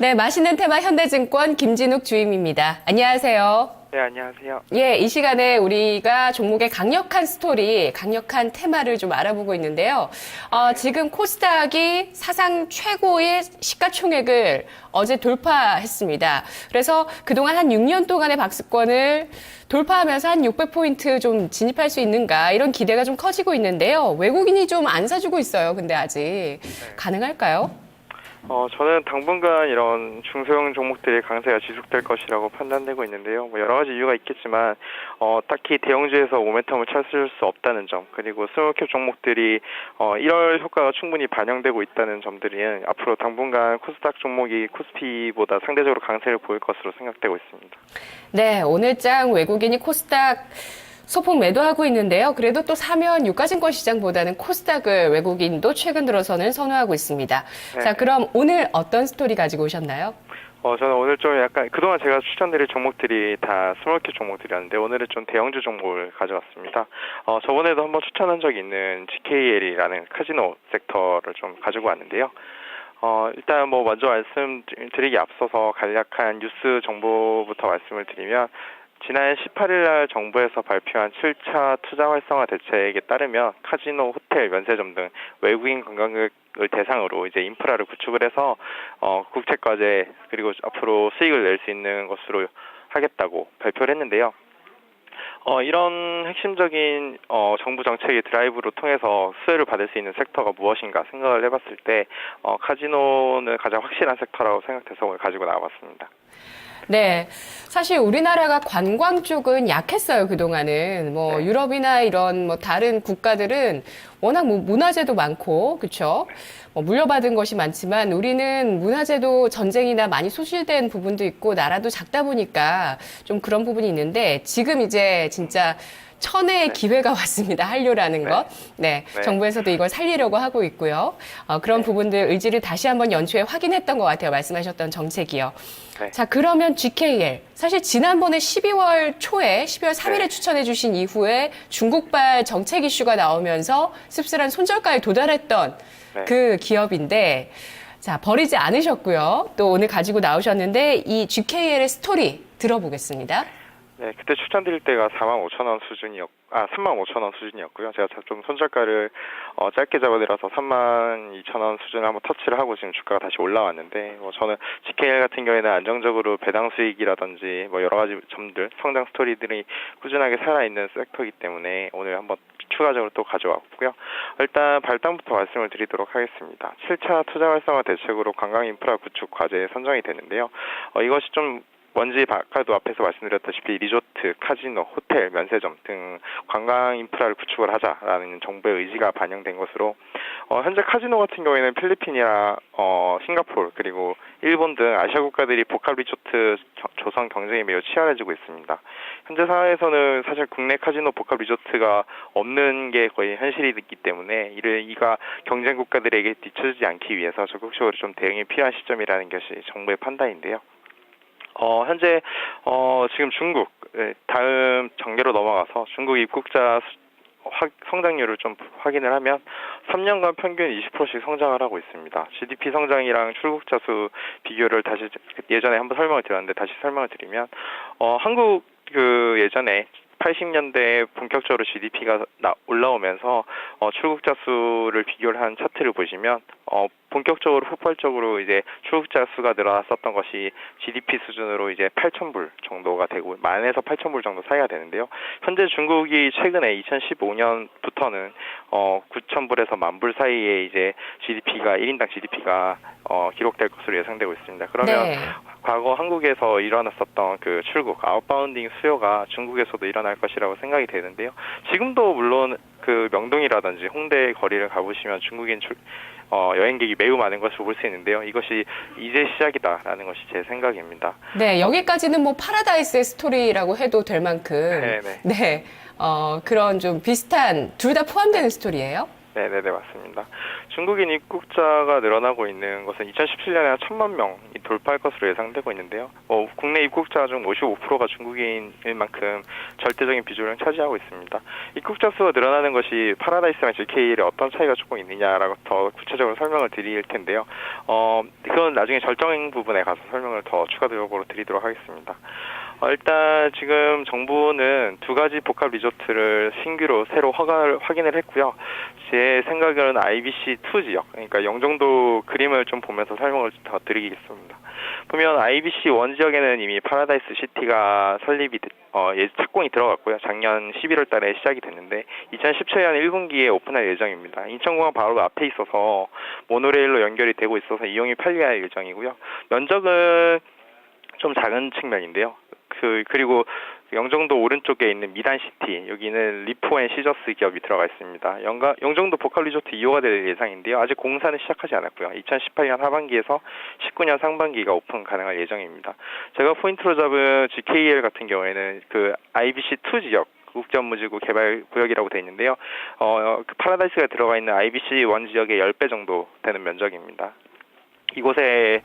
네, 맛있는 테마 현대증권 김진욱 주임입니다. 안녕하세요. 네, 안녕하세요. 예, 이 시간에 우리가 종목의 강력한 스토리, 강력한 테마를 좀 알아보고 있는데요. 지금 코스닥이 사상 최고의 시가총액을 어제 돌파했습니다. 그래서 그동안 한 6년 동안의 박스권을 돌파하면서 한 600포인트 좀 진입할 수 있는가 이런 기대가 좀 커지고 있는데요. 외국인이 좀 안 사주고 있어요. 근데 아직 가능할까요? 저는 당분간 이런 중소형 종목들의 강세가 지속될 것이라고 판단되고 있는데요. 뭐 여러 가지 이유가 있겠지만, 딱히 대형주에서 모멘텀을 찾을 수 없다는 점, 그리고 스몰캡 종목들이 1월 효과가 충분히 반영되고 있다는 점들이 앞으로 당분간 코스닥 종목이 코스피보다 상대적으로 강세를 보일 것으로 생각되고 있습니다. 네, 오늘장 외국인이 코스닥 소폭 매도하고 있는데요. 그래도 또 사면 유가증권 시장보다는 코스닥을 외국인도 최근 들어서는 선호하고 있습니다. 네. 자, 그럼 오늘 어떤 스토리 가지고 오셨나요? 저는 오늘 좀 약간 그동안 제가 추천드릴 종목들이 다 스몰캡 종목들이었는데 오늘은 좀 대형주 종목을 가져왔습니다. 저번에도 한번 추천한 적이 있는 GKL이라는 카지노 섹터를 좀 가지고 왔는데요. 일단 뭐 먼저 말씀드리기 앞서서 간략한 뉴스 정보부터 말씀을 드리면 지난 18일 날 정부에서 발표한 7차 투자 활성화 대책에 따르면 카지노, 호텔, 면세점 등 외국인 관광객을 대상으로 이제 인프라를 구축을 해서 국책과제 그리고 앞으로 수익을 낼 수 있는 것으로 하겠다고 발표를 했는데요. 이런 핵심적인 정부 정책의 드라이브로 통해서 수혜를 받을 수 있는 섹터가 무엇인가 생각을 해봤을 때 카지노는 가장 확실한 섹터라고 생각해서 오늘 가지고 나와봤습니다. 네. 사실 우리나라가 관광 쪽은 약했어요, 그동안은. 뭐, 네. 유럽이나 이런 뭐 다른 국가들은 워낙 뭐 문화재도 많고, 그쵸? 뭐 물려받은 것이 많지만 우리는 문화재도 전쟁이나 많이 소실된 부분도 있고, 나라도 작다 보니까 좀 그런 부분이 있는데, 지금 이제 진짜 천혜의 기회가 왔습니다. 한류라는 것. 네. 네. 정부에서도 이걸 살리려고 하고 있고요. 그런 부분들 의지를 다시 한번 연초에 확인했던 것 같아요. 말씀하셨던 정책이요. 네. 자, 그러면 GKL. 사실 지난번에 12월 초에, 12월 3일에 네. 추천해 주신 이후에 중국발 정책 이슈가 나오면서 씁쓸한 손절가에 도달했던 네. 그 기업인데, 자, 버리지 않으셨고요. 또 오늘 가지고 나오셨는데, 이 GKL의 스토리 들어보겠습니다. 네, 그때 추천드릴 때가 45,000원 수준이었고, 35,000원 수준이었고요. 제가 좀 손절가를 짧게 잡아드려서 32,000원 수준을 한번 터치를 하고 지금 주가가 다시 올라왔는데, 저는 GKL 같은 경우에는 안정적으로 배당 수익이라든지 뭐 여러 가지 점들, 성장 스토리들이 꾸준하게 살아있는 섹터이기 때문에 오늘 한번 추가적으로 또 가져왔고요. 일단 발당부터 말씀을 드리도록 하겠습니다. 7차 투자 활성화 대책으로 관광 인프라 구축 과제에 선정이 되는데요. 이것이 좀 먼지 아까도 앞에서 말씀드렸다시피 리조트, 카지노, 호텔, 면세점 등 관광 인프라를 구축을 하자라는 정부의 의지가 반영된 것으로 현재 카지노 같은 경우에는 필리핀이나 싱가포르 그리고 일본 등 아시아 국가들이 복합 리조트 조성 경쟁이 매우 치열해지고 있습니다. 현재 사회에서는 사실 국내 카지노 복합 리조트가 없는 게 거의 현실이기 때문에 이가 경쟁 국가들에게 뒤처지지 않기 위해서 적극적으로 좀 대응이 필요한 시점이라는 것이 정부의 판단인데요. 현재 지금 중국 다음 전개로 넘어가서 중국 입국자 성장률을 좀 확인을 하면 3년간 평균 20%씩 성장을 하고 있습니다. GDP 성장이랑 출국자 수 비교를 다시 예전에 한번 설명을 드렸는데 다시 설명을 드리면 한국 예전에 80년대에 본격적으로 GDP가 올라오면서 출국자 수를 비교를 한 차트를 보시면 본격적으로 폭발적으로 이제 출국자 수가 늘어났었던 것이 GDP 수준으로 이제 8,000불 정도가 되고 10,000에서 8,000불 정도 사이가 되는데요. 현재 중국이 최근에 2015년부터는 9,000불에서 10,000불 사이에 이제 GDP가 1인당 GDP가 기록될 것으로 예상되고 있습니다. 그러면 네. 과거 한국에서 일어났었던 그 출국, 아웃바운딩 수요가 중국에서도 일어날 것이라고 생각이 되는데요. 지금도 물론 그 명동이라든지 홍대 거리를 가보시면 중국인 여행객이 매우 많은 것을 볼 수 있는데요. 이것이 이제 시작이다라는 것이 제 생각입니다. 네, 여기까지는 뭐 파라다이스의 스토리라고 해도 될 만큼. 네네. 네. 그런 좀 비슷한, 둘 다 포함되는 스토리예요? 네네네, 맞습니다. 중국인 입국자가 늘어나고 있는 것은 2017년에 한 1,000만 명이 돌파할 것으로 예상되고 있는데요. 국내 입국자 중 55%가 중국인일 만큼 절대적인 비중을 차지하고 있습니다. 입국자 수가 늘어나는 것이 파라다이스랑 GKL에 어떤 차이가 조금 있느냐라고 더 구체적으로 설명을 드릴 텐데요. 그건 나중에 절정 부분에 가서 설명을 더 추가적으로 드리도록 하겠습니다. 일단 지금 정부는 두 가지 복합 리조트를 신규로 새로 확인을 했고요. 제 생각에는 IBC2 지역, 그러니까 영종도 그림을 좀 보면서 설명을 더 드리겠습니다. 보면 IBC1 지역에는 이미 파라다이스 시티가 설립이 착공이 들어갔고요. 작년 11월 달에 시작이 됐는데 2017년 1분기에 오픈할 예정입니다. 인천공항 바로 앞에 있어서 모노레일로 연결이 되고 있어서 이용이 편리할 예정이고요. 면적은 좀 작은 측면인데요. 그리고 영종도 오른쪽에 있는 미단시티, 여기는 리포 앤 시저스 기업이 들어가 있습니다. 영종도 복합 리조트 2호가 될 예상인데요. 아직 공사는 시작하지 않았고요. 2018년 하반기에서 19년 상반기가 오픈 가능할 예정입니다. 제가 포인트로 잡은 GKL 같은 경우에는 그 IBC2 지역, 국제업무지구 개발구역이라고 되어 있는데요. 그 파라다이스가 들어가 있는 IBC1 지역의 10배 정도 되는 면적입니다. 이곳에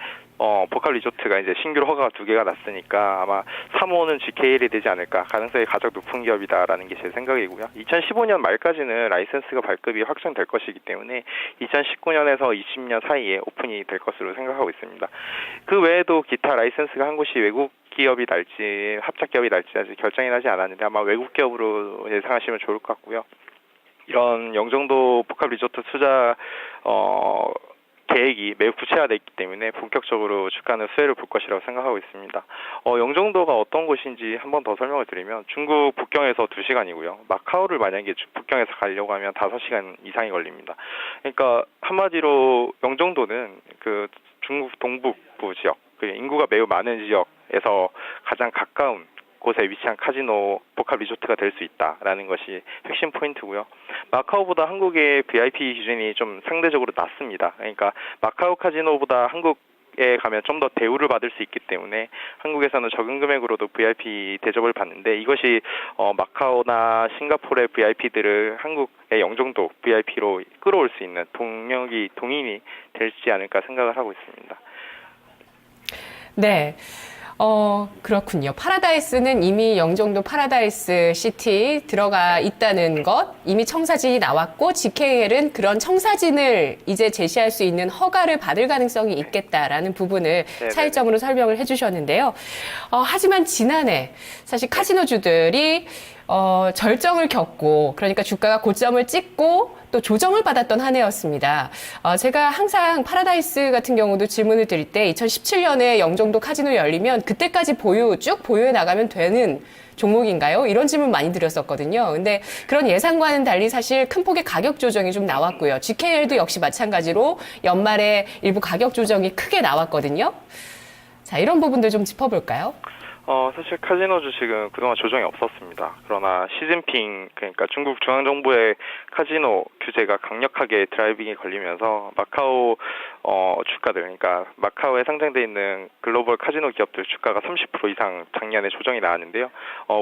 복합 리조트가 이제 신규로 허가가 2개가 났으니까 아마 3호는 GKL이 되지 않을까, 가능성이 가장 높은 기업이다라는 게 제 생각이고요. 2015년 말까지는 라이센스가 발급이 확정될 것이기 때문에 2019년에서 20년 사이에 오픈이 될 것으로 생각하고 있습니다. 그 외에도 기타 라이센스가 한 곳이 외국 기업이 날지 합작 기업이 날지 아직 결정이 나지 않았는데 아마 외국 기업으로 예상하시면 좋을 것 같고요. 이런 영종도 복합 리조트 투자 계획이 매우 구체화되어 있기 때문에 본격적으로 주가는 수혜를 볼 것이라고 생각하고 있습니다. 영종도가 어떤 곳인지 한 번 더 설명을 드리면 중국 북경에서 2시간이고요. 마카오를 만약에 북경에서 가려고 하면 5시간 이상이 걸립니다. 그러니까 한마디로 영종도는 그 중국 동북부 지역, 인구가 매우 많은 지역에서 가장 가까운 곳에 위치한 카지노 복합 리조트가 될 수 있다라는 것이 핵심 포인트고요. 마카오보다 한국의 VIP 기준이 좀 상대적으로 낮습니다. 그러니까 마카오 카지노보다 한국에 가면 좀 더 대우를 받을 수 있기 때문에 한국에서는 적은 금액으로도 VIP 대접을 받는데 이것이 마카오나 싱가포르의 VIP들을 한국의 영종도 VIP로 끌어올 수 있는 동인이 되지 않을까 생각을 하고 있습니다. 네. 그렇군요. 파라다이스는 이미 영종도 파라다이스 시티 들어가 있다는 것, 이미 청사진이 나왔고, GKL은 그런 청사진을 이제 제시할 수 있는 허가를 받을 가능성이 있겠다라는 부분을 차이점으로 설명을 해주셨는데요. 하지만 지난해, 사실 카지노주들이 절정을 겪고, 그러니까 주가가 고점을 찍고 또 조정을 받았던 한 해였습니다. 제가 항상 파라다이스 같은 경우도 질문을 드릴 때 2017년에 영종도 카지노 열리면 그때까지 쭉 보유해 나가면 되는 종목인가요? 이런 질문 많이 드렸었거든요. 근데 그런 예상과는 달리 사실 큰 폭의 가격 조정이 좀 나왔고요. GKL도 역시 마찬가지로 연말에 일부 가격 조정이 크게 나왔거든요. 자, 이런 부분들 좀 짚어볼까요? 사실 카지노 주식은 그동안 조정이 없었습니다. 그러나 시진핑, 그러니까 중국 중앙정부의 카지노 규제가 강력하게 드라이빙이 걸리면서 마카오 주가들, 그러니까 마카오에 상장돼 있는 글로벌 카지노 기업들 주가가 30% 이상 작년에 조정이 나왔는데요.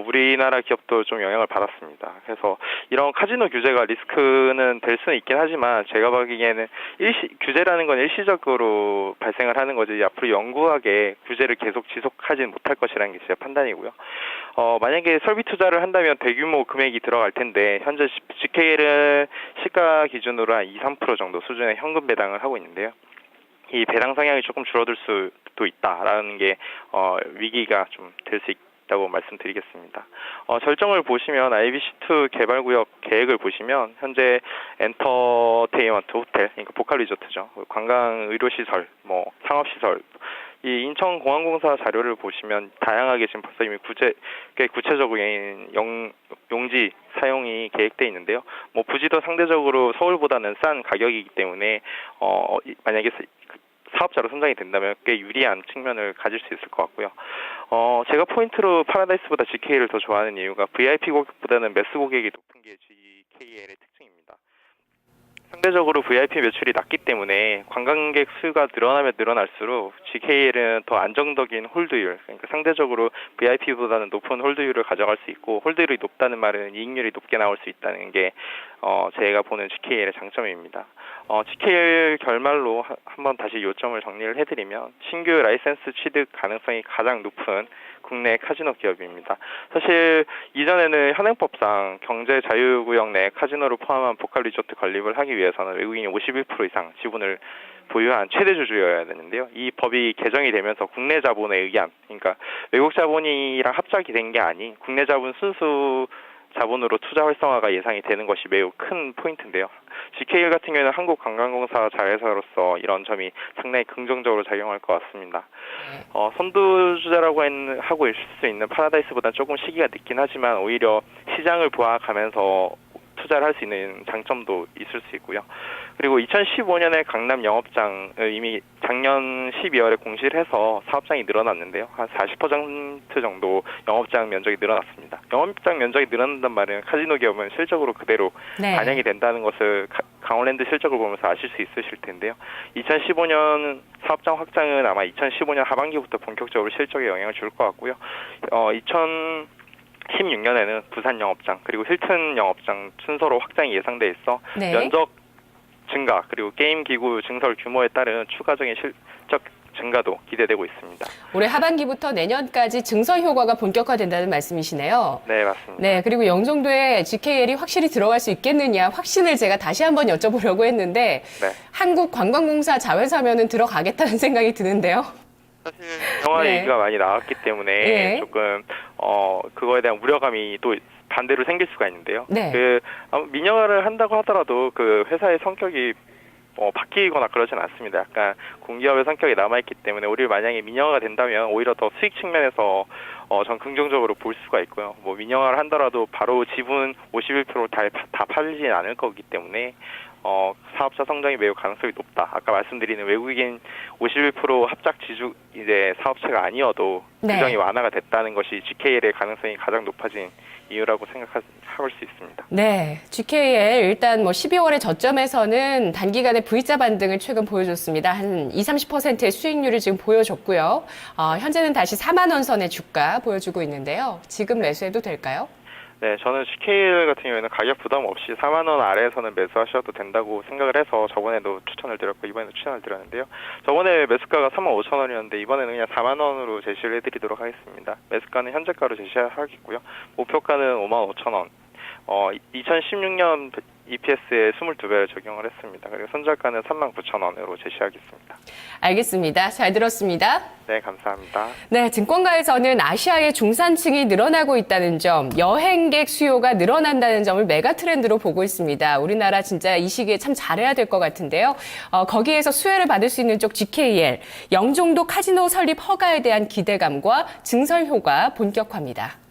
우리나라 기업도 좀 영향을 받았습니다. 그래서 이런 카지노 규제가 리스크는 될 수는 있긴 하지만 제가 보기에는 규제라는 건 일시적으로 발생을 하는 거지 앞으로 영구하게 규제를 계속 지속하지는 못할 것이라는 게 제 판단이고요. 만약에 설비 투자를 한다면 대규모 금액이 들어갈 텐데 현재 GKL은 시가 기준으로 한 2-3% 정도 수준의 현금 배당을 하고 있는데요. 이 배당 성향이 조금 줄어들 수도 있다라는 게 위기가 좀 될 수 있다고 말씀드리겠습니다. 절정을 보시면 IBC2 개발구역 계획을 보시면 현재 엔터테인먼트 호텔, 그러니까 복합 리조트죠. 관광 의료시설, 상업시설, 이 인천공항공사 자료를 보시면 다양하게 지금 벌써 이미 꽤 구체적인 용지 사용이 계획되어 있는데요. 부지도 상대적으로 서울보다는 싼 가격이기 때문에 만약에 사업자로 선정이 된다면 꽤 유리한 측면을 가질 수 있을 것 같고요. 제가 포인트로 파라다이스보다 GKL을 더 좋아하는 이유가 VIP 고객보다는 매스 고객이 높은 게 GKL의 특징입니다. 상대적으로 VIP 매출이 낮기 때문에 관광객 수가 늘어나면 늘어날수록 GKL은 더 안정적인 홀드율, 그러니까 상대적으로 VIP보다는 높은 홀드율을 가져갈 수 있고, 홀드율이 높다는 말은 이익률이 높게 나올 수 있다는 게 제가 보는 GKL의 장점입니다. GKL 결말로 한번 다시 요점을 정리를 해드리면, 신규 라이센스 취득 가능성이 가장 높은 국내 카지노 기업입니다. 사실 이전에는 현행법상 경제 자유구역 내 카지노를 포함한 복합 리조트 건립을 하기 위해서는 외국인이 51% 이상 지분을 보유한 최대 주주여야 되는데요. 이 법이 개정이 되면서 국내 자본의 의견, 그러니까 외국 자본이랑 합작이 된 게 아닌 국내 자본 순수 자본으로 투자 활성화가 예상이 되는 것이 매우 큰 포인트인데요. GKL 같은 경우에는 한국관광공사 자회사로서 이런 점이 상당히 긍정적으로 작용할 것 같습니다. 선두주자라고 하고 있을 수 있는 파라다이스보다 조금 시기가 늦긴 하지만 오히려 시장을 보아가면서 투자를 할 수 있는 장점도 있을 수 있고요. 그리고 2015년에 강남 영업장을 이미 작년 12월에 공시를 해서 사업장이 늘어났는데요. 한 40% 정도 영업장 면적이 늘어났습니다. 영업장 면적이 늘어난다는 말은 카지노 기업은 실적으로 그대로 네. 반영이 된다는 것을 강원랜드 실적을 보면서 아실 수 있으실 텐데요. 2015년 사업장 확장은 아마 2015년 하반기부터 본격적으로 실적에 영향을 줄 것 같고요. 2016년에는 부산 영업장 그리고 힐튼 영업장 순서로 확장이 예상돼 있어 네. 면적 증가 그리고 게임 기구 증설 규모에 따른 추가적인 실적 증가도 기대되고 있습니다. 올해 하반기부터 내년까지 증설 효과가 본격화된다는 말씀이시네요. 네, 맞습니다. 네, 그리고 영종도에 GKL이 확실히 들어갈 수 있겠느냐 확신을 제가 다시 한번 여쭤보려고 했는데 네. 한국관광공사 자회사면은 들어가겠다는 생각이 드는데요. 사실 영화 네. 얘기가 많이 나왔기 때문에 네. 조금 그거에 대한 우려감이 또 반대로 생길 수가 있는데요. 네. 민영화를 한다고 하더라도 그 회사의 성격이 바뀌거나 그러진 않습니다. 약간 공기업의 성격이 남아있기 때문에 우리 만약에 민영화가 된다면 오히려 더 수익 측면에서 전 긍정적으로 볼 수가 있고요. 뭐 민영화를 한더라도 바로 지분 51% 다 팔리진 않을 거기 때문에 사업자 성장이 매우 가능성이 높다. 아까 말씀드리는 외국인 51% 합작 지주 이제 사업체가 아니어도 네. 규정이 완화가 됐다는 것이 GKL의 가능성이 가장 높아진 이유라고 생각할 수 있습니다. 네, GKL 일단 뭐 12월의 저점에서는 단기간에 V자 반등을 최근 보여줬습니다. 한 20-30%의 수익률을 지금 보여줬고요. 현재는 다시 4만 원 선의 주가 보여주고 있는데요. 지금 매수해도 될까요? 네, 저는 GKL 같은 경우에는 가격 부담 없이 4만 원 아래에서는 매수하셔도 된다고 생각을 해서 저번에도 추천을 드렸고 이번에도 추천을 드렸는데요. 저번에 매수가가 3만 5천 원이었는데 이번에는 그냥 4만 원으로 제시를 해드리도록 하겠습니다. 매수가는 현재가로 제시하겠고요. 목표가는 5만 5천 원. 2016년 EPS에 22배를 적용을 했습니다. 그리고 손절가는 3만 9천 원으로 제시하겠습니다. 알겠습니다. 잘 들었습니다. 네, 감사합니다. 네, 증권가에서는 아시아의 중산층이 늘어나고 있다는 점, 여행객 수요가 늘어난다는 점을 메가 트렌드로 보고 있습니다. 우리나라 진짜 이 시기에 참 잘해야 될 것 같은데요. 거기에서 수혜를 받을 수 있는 쪽 GKL, 영종도 카지노 설립 허가에 대한 기대감과 증설 효과 본격화입니다.